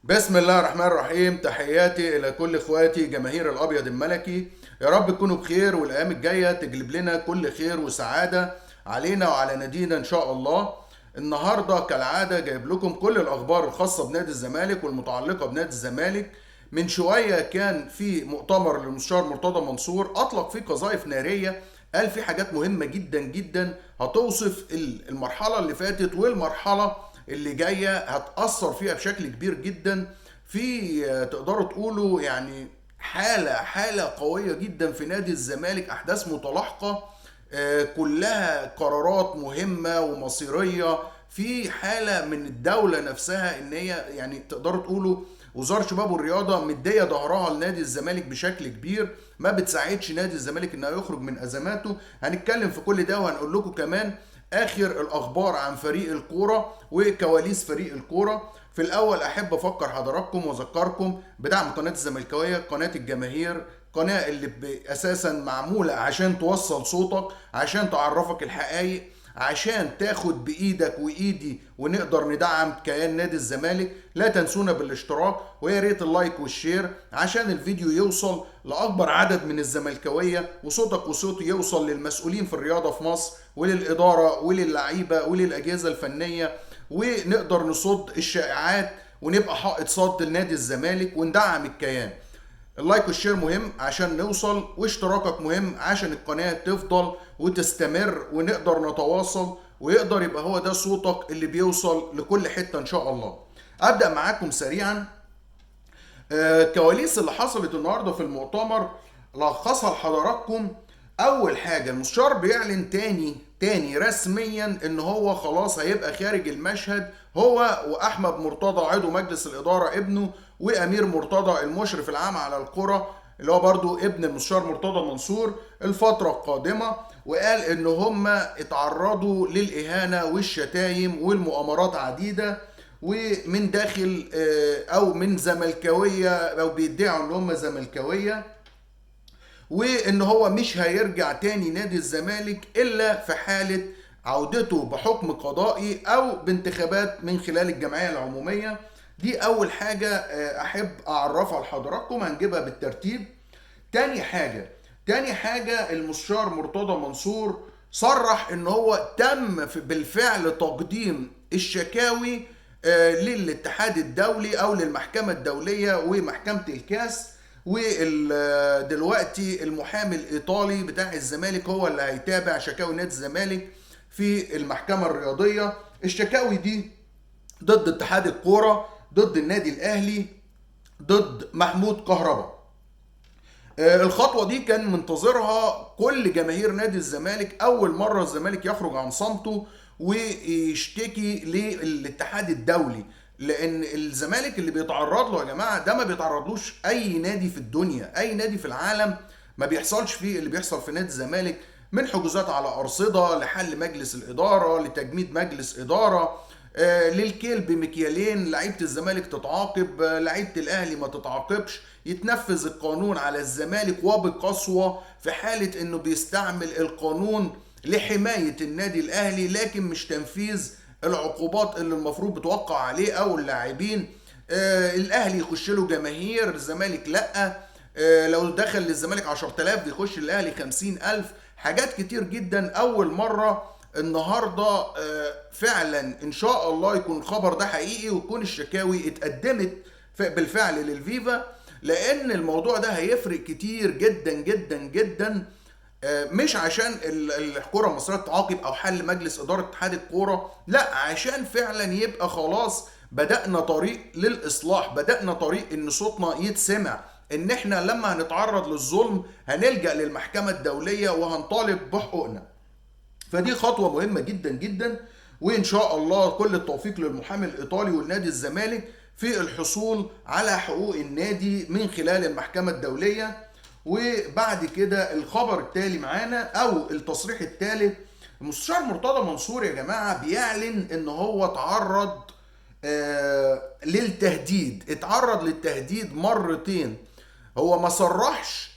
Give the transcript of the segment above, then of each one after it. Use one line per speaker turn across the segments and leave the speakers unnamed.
بسم الله الرحمن الرحيم. تحياتي الى كل اخواتي جماهير الابيض الملكي. يا رب تكونوا بخير والايام الجايه تجلب لنا كل خير وسعاده علينا وعلى نادينا ان شاء الله. النهارده كالعاده جايب لكم كل الاخبار الخاصه بنادي الزمالك والمتعلقه بنادي الزمالك. من شويه كان في مؤتمر للمستشار مرتضى منصور اطلق فيه قذائف ناريه، قال في حاجات مهمه جدا جدا هتوصف المرحله اللي فاتت والمرحله اللي جايه هتأثر فيها بشكل كبير جدا. في تقدروا تقولوا يعني حالة قوية جدا في نادي الزمالك، أحداث متلاحقة، كلها قرارات مهمة ومصيرية. في حالة من الدولة نفسها إن هي يعني تقدروا تقولوا وزارة الشباب والرياضة مدية ظهرها لنادي الزمالك بشكل كبير، ما بتساعدش نادي الزمالك انه يخرج من ازماته. هنتكلم في كل ده وهنقول لكم كمان اخر الاخبار عن فريق الكوره وكواليس فريق الكوره. في الاول احب افكر حضراتكم واذكركم بدعم قناه الزملكاويه، قناه الجماهير، قناه اللي اساسا معموله عشان توصل صوتك، عشان تعرفك الحقائق، عشان تاخد بايدك وايدي ونقدر ندعم كيان نادي الزمالك. لا تنسونا بالاشتراك ويا ريت اللايك والشير عشان الفيديو يوصل لاكبر عدد من الزملكاويه وصوتك وصوتي يوصل للمسؤولين في الرياضه في مصر وللاداره وللعيبه وللاجهزه الفنيه، ونقدر نصد الشائعات ونبقى حائط صد لنادي الزمالك وندعم الكيان. اللايك والشير مهم عشان نوصل، واشتراكك مهم عشان القناة تفضل وتستمر ونقدر نتواصل ويقدر يبقى هو ده صوتك اللي بيوصل لكل حتة ان شاء الله. ابدأ معاكم سريعا. كواليس اللي حصلت النهارده في المؤتمر لخصها لحضراتكم. اول حاجه المستشار بيعلن تاني رسميا ان هو خلاص هيبقى خارج المشهد، هو واحمد مرتضى عضو مجلس الاداره ابنه، وامير مرتضى المشرف العام على القرى اللي هو برضو ابن المستشار مرتضى منصور الفتره القادمه. وقال ان هم اتعرضوا للاهانه والشتايم والمؤامرات عديده، ومن داخل او من زملكاويه او بيدعوا ان هم زملكاويه، وان هو مش هيرجع تاني نادي الزمالك الا في حاله عودته بحكم قضائي او بانتخابات من خلال الجمعيه العموميه. دي اول حاجه احب اعرفها لحضراتكم، هنجيبها بالترتيب. تاني حاجه المستشار مرتضى منصور صرح ان هو تم بالفعل تقديم الشكاوي للاتحاد الدولي او للمحكمه الدوليه ومحكمه الكاس، ودلوقتي المحامي الايطالي بتاع الزمالك هو اللي هيتابع شكاوي نادي الزمالك في المحكمه الرياضيه. الشكاوي دي ضد اتحاد الكوره، ضد النادي الاهلي، ضد محمود كهربا. الخطوه دي كان منتظرها كل جماهير نادي الزمالك، اول مره الزمالك يخرج عن صمته ويشتكي للاتحاد الدولي، لان الزمالك اللي بيتعرض له يا جماعه ده ما بيتعرضلوش اي نادي في الدنيا، اي نادي في العالم ما بيحصلش فيه اللي بيحصل في نادي الزمالك، من حجوزات على ارصده لحل مجلس الاداره لتجميد مجلس اداره، للكيل بمكيالين، لعيبه الزمالك تتعاقب، لعيبه الاهلي ما تتعاقبش، يتنفذ القانون على الزمالك وبقسوه في حاله انه بيستعمل القانون لحمايه النادي الاهلي لكن مش تنفيذ العقوبات اللي المفروض بتوقع عليه او اللاعبين. الاهلي يخش له جماهير، الزمالك لا. لو دخل للزمالك 10,000 بيخش الاهلي 50,000. حاجات كتير جدا اول مره النهارده فعلا ان شاء الله يكون الخبر ده حقيقي ويكون الشكاوي اتقدمت بالفعل للفيفا، لان الموضوع ده هيفرق كتير جدا جدا جدا. مش عشان الكرة المصرية تعاقب او حل مجلس ادارة اتحاد الكورة، لا، عشان فعلا يبقى خلاص بدأنا طريق للاصلاح، بدأنا طريق ان صوتنا يتسمع، ان احنا لما هنتعرض للظلم هنلجأ للمحكمة الدولية وهنطالب بحقوقنا. فدي خطوة مهمة جدا جدا، وإن شاء الله كل التوفيق للمحامي الإيطالي والنادي الزمالك في الحصول على حقوق النادي من خلال المحكمة الدولية. وبعد كده الخبر التالي معانا أو التصريح التالي، المستشار مرتضى منصور يا جماعة بيعلن إن هو تعرض للتهديد، اتعرض للتهديد مرتين. هو ما صرحش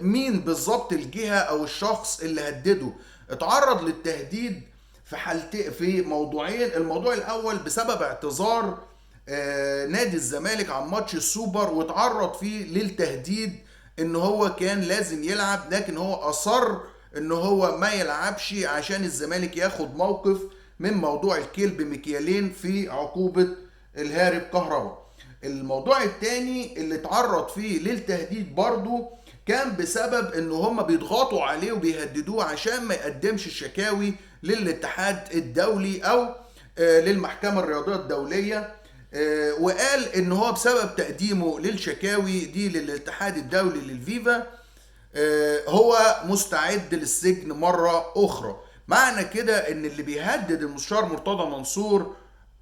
مين بالظبط الجهة او الشخص اللي هدده، اتعرض للتهديد في حالتين، في موضوعين. الموضوع الاول بسبب اعتذار نادي الزمالك عن ماتش السوبر، واتعرض فيه للتهديد ان هو كان لازم يلعب، لكن هو اصر ان هو ما يلعبش عشان الزمالك ياخد موقف من موضوع الكيل بمكيالين في عقوبة الهارب كهربا. الموضوع التاني اللي اتعرض فيه للتهديد برضو كان بسبب ان هم بيضغطوا عليه وبيهددوه عشان ما يقدمش الشكاوي للاتحاد الدولي او للمحكمة الرياضية الدولية. وقال ان هو بسبب تقديمه للشكاوي دي للاتحاد الدولي للفيفا هو مستعد للسجن مرة اخرى. معنى كده ان اللي بيهدد المستشار مرتضى منصور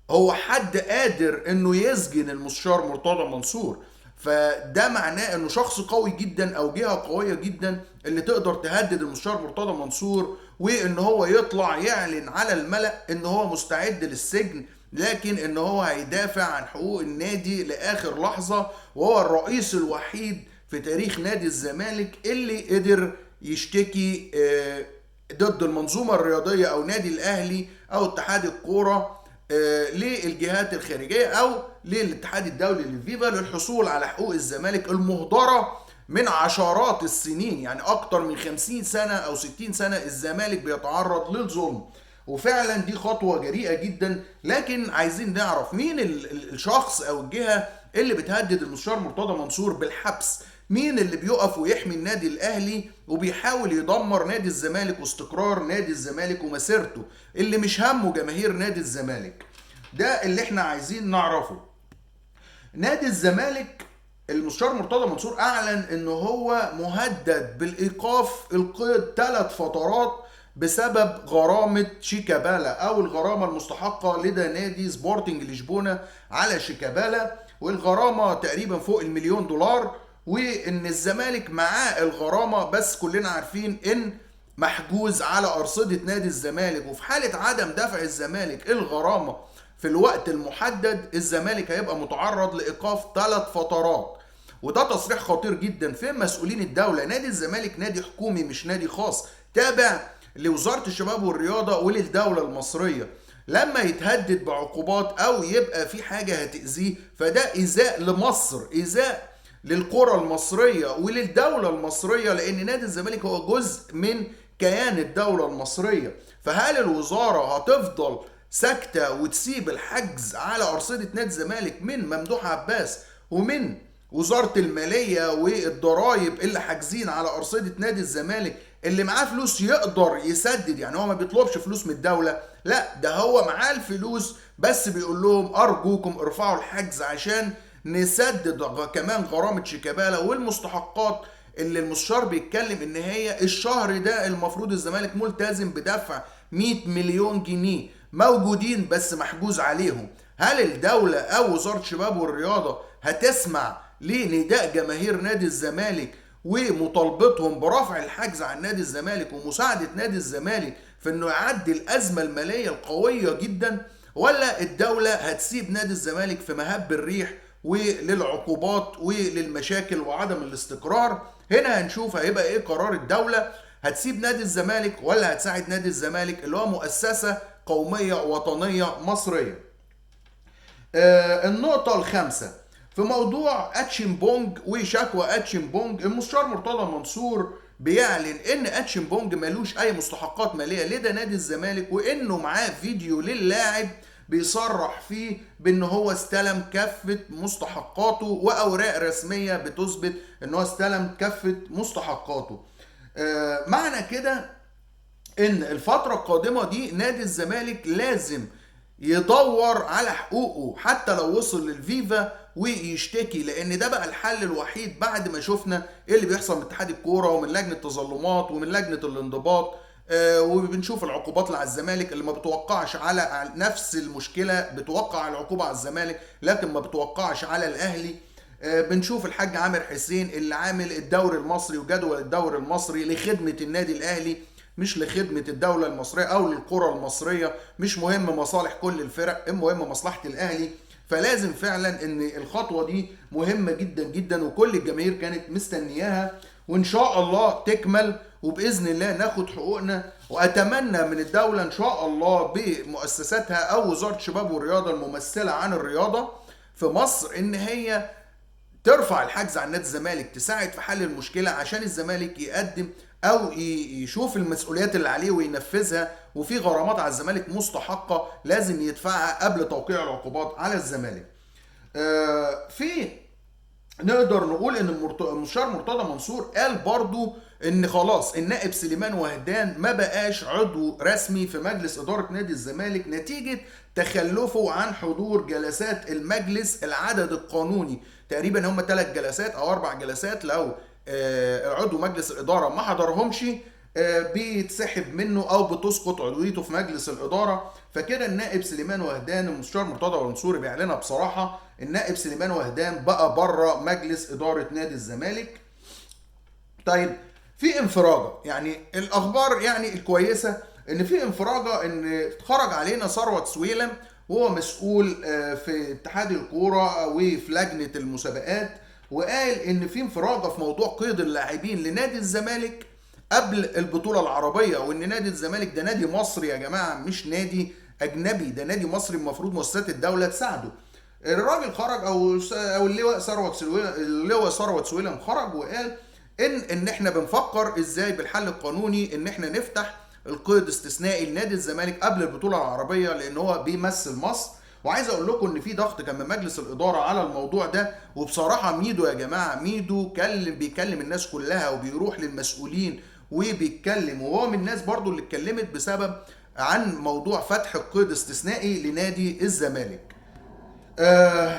هو حد قادر انه يسجن المستشار مرتضى منصور، فده معناه انه شخص قوي جدا او جهة قوية جدا اللي تقدر تهدد المستشار مرتضى منصور، وان هو يطلع يعلن على الملأ ان هو مستعد للسجن، لكن ان هو هيدافع عن حقوق النادي لاخر لحظة، وهو الرئيس الوحيد في تاريخ نادي الزمالك اللي قدر يشتكي ضد المنظومة الرياضية او نادي الاهلي او اتحاد الكورة للجهات الخارجية او للاتحاد الدولي للفيفا للحصول على حقوق الزمالك المهدرة من عشرات السنين، يعني اكتر من 50 سنة او 60 سنة الزمالك بيتعرض للظلم. وفعلا دي خطوة جريئة جدا، لكن عايزين نعرف مين الشخص او الجهة اللي بتهدد المستشار مرتضى منصور بالحبس، مين اللي بيقف ويحمي النادي الاهلي وبيحاول يدمر نادي الزمالك واستقرار نادي الزمالك ومسيرته، اللي مش همه جماهير نادي الزمالك. ده اللي احنا عايزين نعرفه. نادي الزمالك المستشار مرتضى منصور اعلن ان هو مهدد بالايقاف القيد 3 فترات بسبب غرامة شيكابالا او الغرامة المستحقة لدى نادي سبورتنج لشبونة على شيكابالا، والغرامة تقريبا فوق $1,000,000، وان الزمالك معاه الغرامة، بس كلنا عارفين ان محجوز على ارصدة نادي الزمالك، وفي حالة عدم دفع الزمالك الغرامة في الوقت المحدد الزمالك هيبقى متعرض لإيقاف 3 فترات. وده تصريح خطير جدا في مسؤولين الدولة. نادي الزمالك نادي حكومي مش نادي خاص، تابع لوزارة الشباب والرياضة وللدولة المصرية. لما يتهدد بعقوبات او يبقى في حاجة هتأذيه فده إيذاء لمصر، إيذاء للقرى المصرية وللدولة المصرية، لأن نادي الزمالك هو جزء من كيان الدولة المصرية. فهل الوزارة هتفضل ساكتة وتسيب الحجز على أرصدة نادي الزمالك من ممدوح عباس ومن وزارة المالية والضرايب اللي حاجزين على أرصدة نادي الزمالك، اللي معاه فلوس يقدر يسدد؟ يعني هو ما بيطلبش فلوس من الدولة، لا ده هو معاه الفلوس بس بيقول لهم أرجوكم ارفعوا الحجز عشان نسدد كمان غرامة شيكابالا والمستحقات اللي المستشار بيتكلم ان هي الشهر ده المفروض الزمالك ملتزم بدفع 100 مليون جنيه موجودين بس محجوز عليهم. هل الدولة او وزارة الشباب والرياضة هتسمع لنداء جماهير نادي الزمالك ومطالبتهم برفع الحجز عن نادي الزمالك ومساعدة نادي الزمالك في انه يعدي الازمة المالية القوية جدا، ولا الدولة هتسيب نادي الزمالك في مهب الريح وللعقوبات وللمشاكل وعدم الاستقرار؟ هنا هنشوف هيبقى ايه قرار الدولة، هتسيب نادي الزمالك ولا هتساعد نادي الزمالك اللي هو مؤسسة قومية وطنية مصرية. النقطة الخامسة في موضوع اتشيمبونج وشكوى اتشيمبونج، المستشار مرتضى منصور بيعلن ان اتشيمبونج ملوش اي مستحقات مالية لدى نادي الزمالك، وانه معاه فيديو للاعب بيصرح فيه بان هو استلم كافة مستحقاته واوراق رسمية بتثبت ان هو استلم كافة مستحقاته. معنى كده ان الفترة القادمة دي نادي الزمالك لازم يدور على حقوقه حتى لو وصل للفيفا ويشتكي، لان ده بقى الحل الوحيد بعد ما شفنا ايه اللي بيحصل من اتحاد الكوره ومن لجنه التظلمات ومن لجنه الانضباط. وبنشوف العقوبات اللي على الزمالك اللي ما بتوقعش على نفس المشكله، بتوقع العقوبه على الزمالك لكن ما بتوقعش على الاهلي. بنشوف الحاج عامر حسين اللي عامل الدوري المصري وجدول الدوري المصري لخدمه النادي الاهلي مش لخدمة الدولة المصرية أو للقرى المصرية، مش مهم مصالح كل الفرق، المهم مصلحة الأهلي. فلازم فعلا ان الخطوة دي مهمة جدا جدا وكل الجماهير كانت مستنياها، وإن شاء الله تكمل وبإذن الله ناخد حقوقنا. وأتمنى من الدولة إن شاء الله بمؤسساتها أو وزارة الشباب والرياضة الممثلة عن الرياضة في مصر ان هي ترفع الحجز عن نادي الزمالك، تساعد في حل المشكله عشان الزمالك يقدم او يشوف المسؤوليات اللي عليه وينفذها، وفي غرامات على الزمالك مستحقه لازم يدفعها قبل توقيع العقوبات على الزمالك. في نقدر نقول ان المستشار مرتضى منصور قال برضو ان خلاص النائب سليمان وهدان ما بقاش عضو رسمي في مجلس اداره نادي الزمالك نتيجه تخلفه عن حضور جلسات المجلس العدد القانوني. تقريبا هم 3 جلسات او 4 جلسات، لو عضو مجلس الاداره ما حضرهمش بيتسحب منه او بتسقط عضويته في مجلس الاداره. فكده النائب سليمان وهدان، المستشار مرتضى منصور بيعلنها بصراحه، النائب سليمان وهدان بقى بره مجلس اداره نادي الزمالك. طيب في انفراجه، يعني الاخبار يعني الكويسه ان في انفراجه، ان خرج علينا ثروت سويلم وهو مسؤول في اتحاد الكوره وفي لجنه المسابقات، وقال ان في انفراجه في موضوع قيد اللاعبين لنادي الزمالك قبل البطوله العربيه، وان نادي الزمالك ده نادي مصري يا جماعه، مش نادي اجنبي، ده نادي مصري المفروض مؤسسات الدوله تساعده. الراجل خرج او اللواء ثروت سويلم خرج وقال ان احنا بنفكر ازاي بالحل القانوني ان احنا نفتح القيد استثنائي لنادي الزمالك قبل البطوله العربيه، لان هو بيمثل مصر. وعايز اقول لكم ان في ضغط كان من مجلس الاداره على الموضوع ده، وبصراحه ميدو يا جماعه، ميدو بيكلم الناس كلها وبيروح للمسؤولين وبيتكلم، وهو من الناس برضو اللي اتكلمت بسبب عن موضوع فتح القيد استثنائي لنادي الزمالك.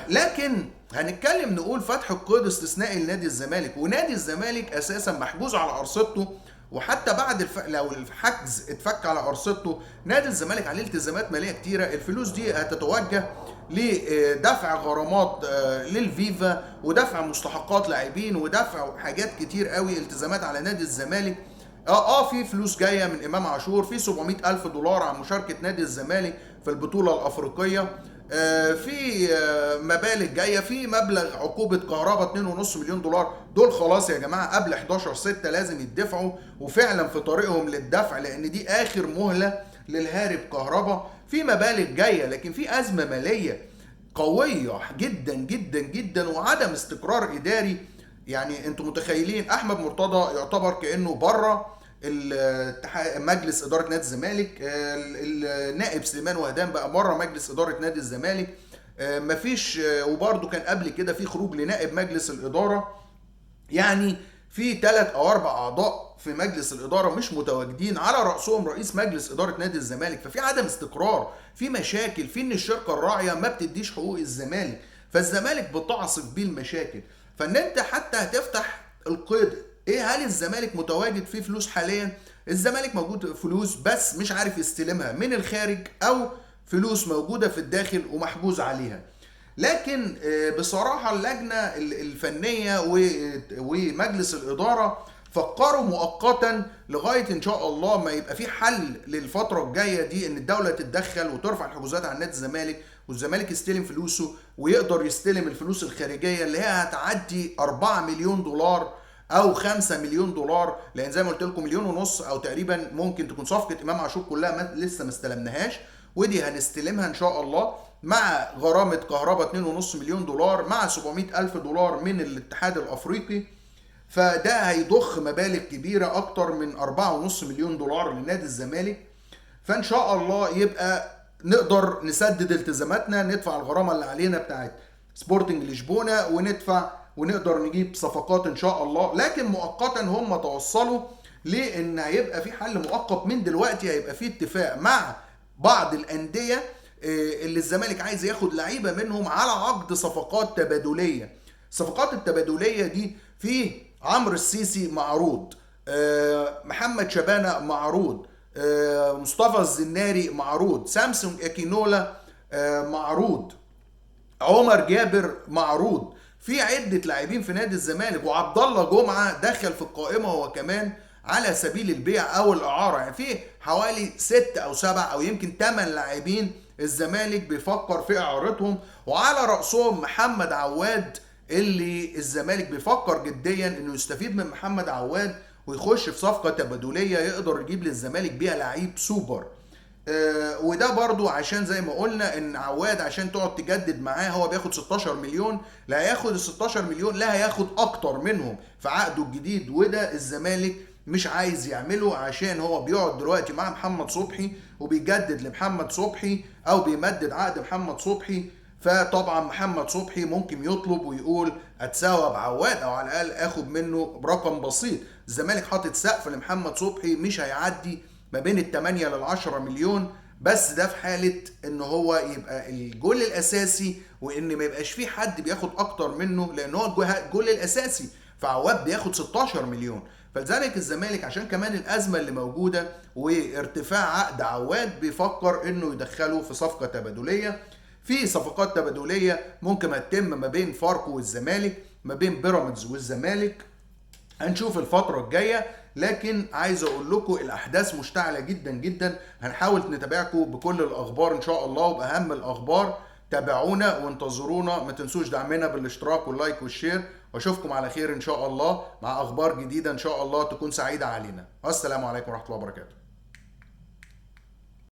لكن هنتكلم نقول فتح القيد استثنائي لنادي الزمالك، ونادي الزمالك اساسا محجوز على ارصدته، وحتى بعد لو الحجز اتفك على ارصدته نادي الزمالك عليه التزامات ماليه كتيره. الفلوس دي هتتوجه لدفع غرامات للفيفا، ودفع مستحقات لاعبين، ودفع حاجات كتير قوي التزامات على نادي الزمالك. في فلوس جايه من امام عاشور، في 700 الف دولار عن مشاركه نادي الزمالك في البطوله الافريقيه، في مبالغ جايه، في مبلغ عقوبه كهرباء 2.5 مليون دولار، دول خلاص يا جماعه قبل 11/6 لازم يدفعوا، وفعلا في طريقهم للدفع، لان دي اخر مهله للهارب كهرباء. في مبالغ جايه، لكن في ازمه ماليه قويه جدا جدا جدا، وعدم استقرار اداري. يعني انتم متخيلين احمد مرتضى يعتبر كانه بره مجلس اداره نادي الزمالك، النائب سليمان وهدان بقى بره مجلس اداره نادي الزمالك، مفيش، وبرده كان قبل كده في خروج لنائب مجلس الاداره. يعني في 3 أو 4 اعضاء في مجلس الاداره مش متواجدين، على راسهم رئيس مجلس اداره نادي الزمالك. ففي عدم استقرار، في مشاكل، في ان الشركه الراعيه ما بتديش حقوق الزمالك، فالزمالك بتعصف بيه المشاكل. فان انت حتى هتفتح القيد، هل الزمالك متواجد فيه فلوس حاليا؟ الزمالك موجود فلوس بس مش عارف يستلمها من الخارج، او فلوس موجوده في الداخل ومحجوز عليها. لكن بصراحه اللجنه الفنيه ومجلس الاداره فكروا مؤقتا لغايه ان شاء الله ما يبقى في حل للفتره الجايه دي، ان الدوله تتدخل وترفع الحجوزات عن نادي الزمالك، والزمالك يستلم فلوسه، ويقدر يستلم الفلوس الخارجيه اللي هي هتعدي 4 مليون دولار او 5 مليون دولار، لان زي ما قلت لكم 1.5 مليون او تقريبا ممكن تكون صفقه امام عاشور كلها لسه ما استلمناهاش، ودي هنستلمها ان شاء الله مع غرامه كهرباء 2.5 مليون دولار، مع 700 الف دولار من الاتحاد الافريقي. فده هيضخ مبالغ كبيره اكتر من 4.5 مليون دولار لنادي الزمالك. فان شاء الله يبقى نقدر نسدد التزاماتنا، ندفع الغرامه اللي علينا بتاعت سبورتنج لشبونه، وندفع ونقدر نجيب صفقات ان شاء الله. لكن مؤقتا هم توصلوا لان هيبقى في حل مؤقت من دلوقتي، هيبقى في اتفاق مع بعض الانديه اللي الزمالك عايز ياخد لعيبه منهم على عقد صفقات تبادليه. الصفقات التبادليه دي في عمرو السيسي معروض، محمد شبانه معروض، مصطفى الزناري معروض، سامسونج اكينولا معروض، عمر جابر معروض، في عده لاعبين في نادي الزمالك، وعبد الله جمعه دخل في القائمه هو كمان على سبيل البيع او الاعاره. يعني في حوالي 6 أو 7 أو يمكن 8 لاعبين الزمالك بيفكر في اعارتهم، وعلى راسهم محمد عواد، اللي الزمالك بيفكر جديا انه يستفيد من محمد عواد ويخش في صفقه تبادليه يقدر يجيب للزمالك بيها لعيب سوبر. وده برضو عشان زي ما قلنا ان عواد عشان تقعد تجدد معاه هو بياخد 16 مليون، لا هياخد ال 16 مليون، لا هياخد اكتر منهم في عقده الجديد، وده الزمالك مش عايز يعمله عشان هو بيقعد دلوقتي مع محمد صبحي وبيجدد لمحمد صبحي او بيمدد عقد محمد صبحي. فطبعا محمد صبحي ممكن يطلب ويقول اتساوى بعواد او على الاقل اخد منه برقم بسيط. الزمالك حاطط سقف لمحمد صبحي مش هيعدي ما بين ال 8 لل 10 مليون، بس ده في حاله ان هو يبقى الجول الاساسي وان ما يبقاش فيه حد بياخد اكتر منه، لان هو الجول الاساسي، فعواد بياخد 16 مليون. فلذلك الزمالك عشان كمان الازمه اللي موجوده وارتفاع عقد عواد بيفكر انه يدخله في صفقه تبادليه. في صفقات تبادليه ممكن هتتم ما بين فاركو والزمالك، ما بين بيراميدز والزمالك، هنشوف الفترة الجاية. لكن عايز اقول لكم الاحداث مشتعلة جدا جدا، هنحاول نتابعكم بكل الاخبار ان شاء الله وباهم الاخبار. تابعونا وانتظرونا، ما تنسوش دعمنا بالاشتراك واللايك والشير، واشوفكم على خير ان شاء الله مع اخبار جديدة ان شاء الله تكون سعيدة علينا. والسلام عليكم ورحمة الله وبركاته.